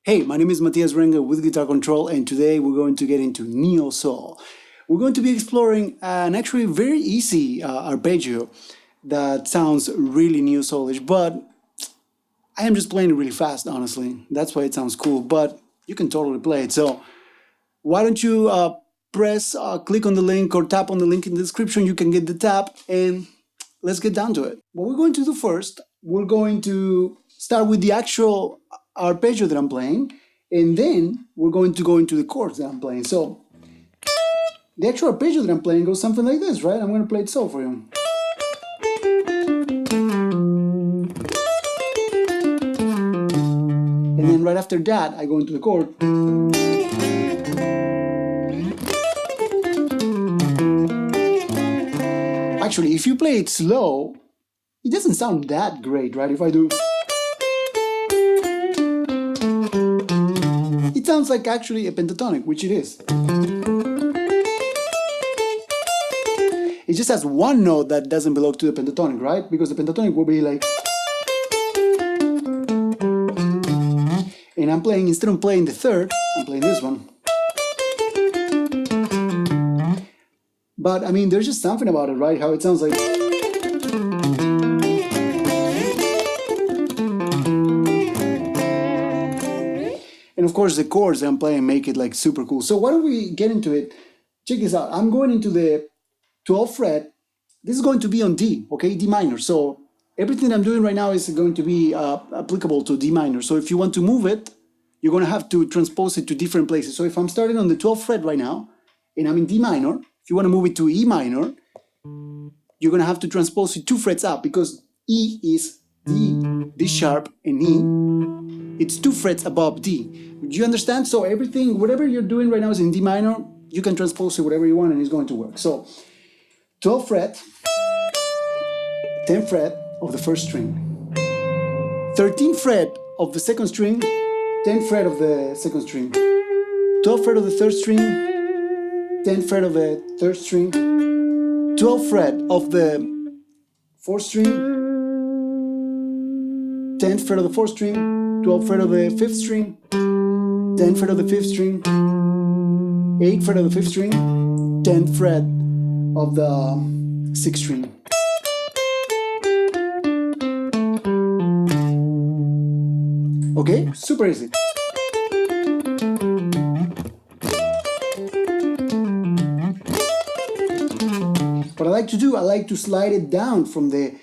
Hey, my name is Matias Rengel with Guitar Control, and today we're going to get into Neo Soul. We're going to be exploring an actually very easy arpeggio that sounds really Neo Soulish, but I am just playing it really fast, honestly. That's why it sounds cool, but you can totally play it. So why don't you click on the link or tap on the link in the description. You can get the tap, and let's get down to it. What we're going to do first, we're going to start with the actual arpeggio that I'm playing, and then we're going to go into the chords that I'm playing. So the actual arpeggio that I'm playing goes something like this, right? I'm going to play it so for you. And then right after that, I go into the chord. Actually, if you play it slow, it doesn't sound that great, right? If I do... it sounds like actually a pentatonic, which it is. It just has one note that doesn't belong to the pentatonic, right? Because the pentatonic will be like... and I'm playing, instead of playing the third, I'm playing this one. But I mean, there's just something about it, right? How it sounds like... and of course the chords that I'm playing make it like super cool. So why don't we get into it? Check this out. I'm going into the 12th fret. This is going to be on D, okay? D minor. So everything I'm doing right now is going to be applicable to D minor. So if you want to move it, you're going to have to transpose it to different places. So if I'm starting on the 12th fret right now, and I'm in D minor, if you want to move it to E minor, you're going to have to transpose it 2 frets up, because E is D, D sharp, and E. It's 2 frets above D. Do you understand? So everything, whatever you're doing right now is in D minor, you can transpose it whatever you want and it's going to work. So 12th fret, 10th fret of the first string, 13th fret of the second string, 10th fret of the second string, 12th fret of the third string, 10th fret of the third string, 12th fret of the fourth string, 10th fret of the fourth string, 12th fret of the fifth string, 10th fret of the fifth string, 8th fret of the fifth string, 10th fret of the sixth string. Okay, super easy. What I like to do, I like to slide it down from the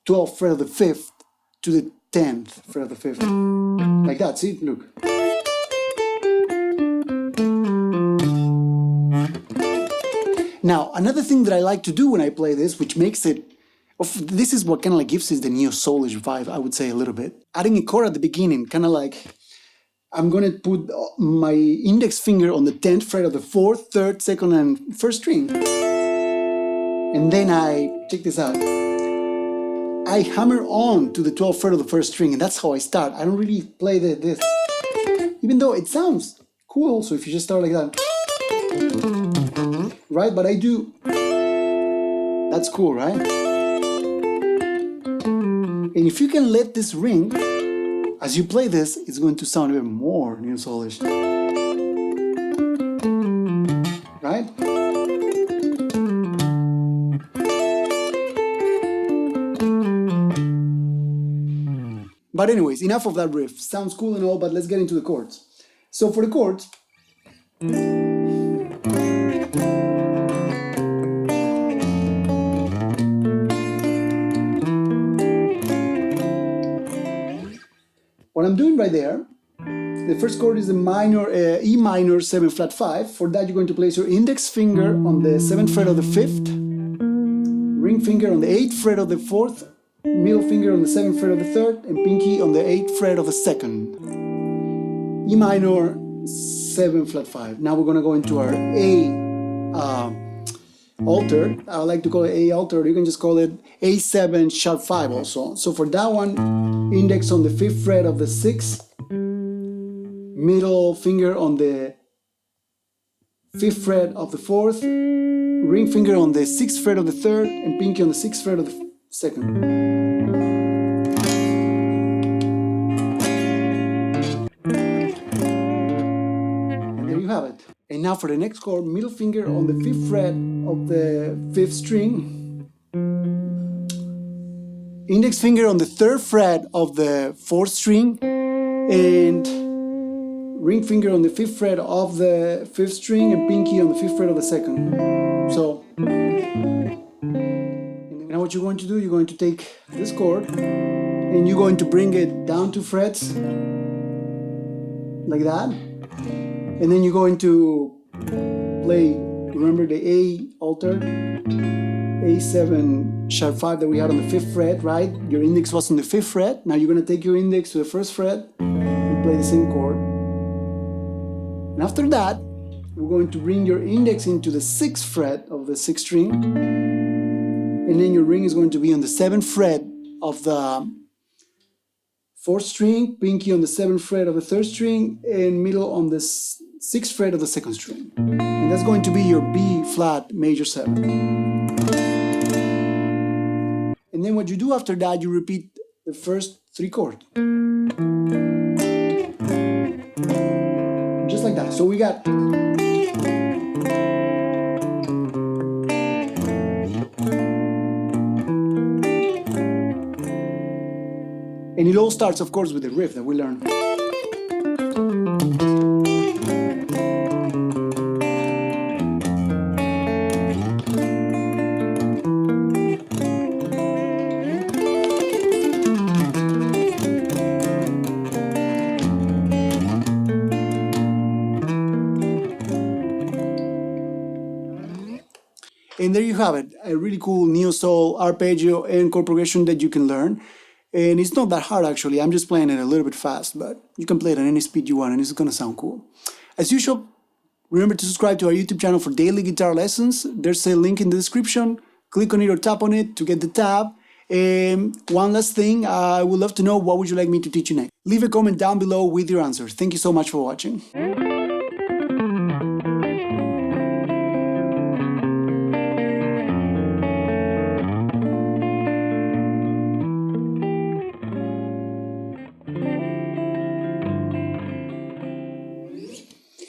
12th fret of the fifth to the 10th fret of the fifth. Like that, see? Look. Now, another thing that I like to do when I play this, which makes it... this is what kind of like gives it the Neo Soulish vibe, I would say, a little bit. Adding a chord at the beginning, kind of like... I'm going to put my index finger on the 10th fret of the 4th, 3rd, 2nd, and 1st string. And then check this out. I hammer on to the 12th fret of the first string, and that's how I start. I don't really play this. Even though it sounds cool also if you just start like that. Right? But I do... that's cool, right? And if you can let this ring, as you play this, it's going to sound even more Neo Soulish. Right? But anyways, enough of that riff. Sounds cool and all, but let's get into the chords. So for the chords, what I'm doing right there, the first chord is the minor, E minor 7 flat 5. For that, you're going to place your index finger on the 7th fret of the 5th, ring finger on the 8th fret of the 4th, middle finger on the 7th fret of the 3rd, and pinky on the 8th fret of the 2nd. E minor 7 flat 5. Now we're going to go into our A alter. I like to call it A alter. You can just call it A7 sharp 5 also. So for that one, index on the 5th fret of the 6th, middle finger on the 5th fret of the 4th, ring finger on the 6th fret of the 3rd, and pinky on the 6th fret of the 2nd. And now for the next chord, middle finger on the 5th fret of the 5th string, index finger on the 3rd fret of the 4th string, and ring finger on the 5th fret of the 5th string, and pinky on the 5th fret of the 2nd. So now what you're going to do, you're going to take this chord and you're going to bring it down 2 frets like that, and then you're going to play, remember the A alter, A7 sharp 5 that we had on the 5th fret, right? Your index was on the 5th fret. Now you're going to take your index to the 1st fret and play the same chord. And after that, we're going to bring your index into the 6th fret of the 6th string, and then your ring is going to be on the 7th fret of the 4th string, pinky on the 7th fret of the 3rd string, and middle on the 6th fret of the 2nd string. And that's going to be your B flat major 7. And then what you do after that, you repeat the first 3 chords. Just like that. So we got and it all starts, of course, with the riff that we learned. And there you have it, a really cool neo-soul arpeggio and chord progression that you can learn. And it's not that hard actually, I'm just playing it a little bit fast, but you can play it at any speed you want and it's gonna sound cool. As usual, remember to subscribe to our YouTube channel for daily guitar lessons. There's a link in the description. Click on it or tap on it to get the tab. And one last thing, I would love to know what would you like me to teach you next. Leave a comment down below with your answers. Thank you so much for watching.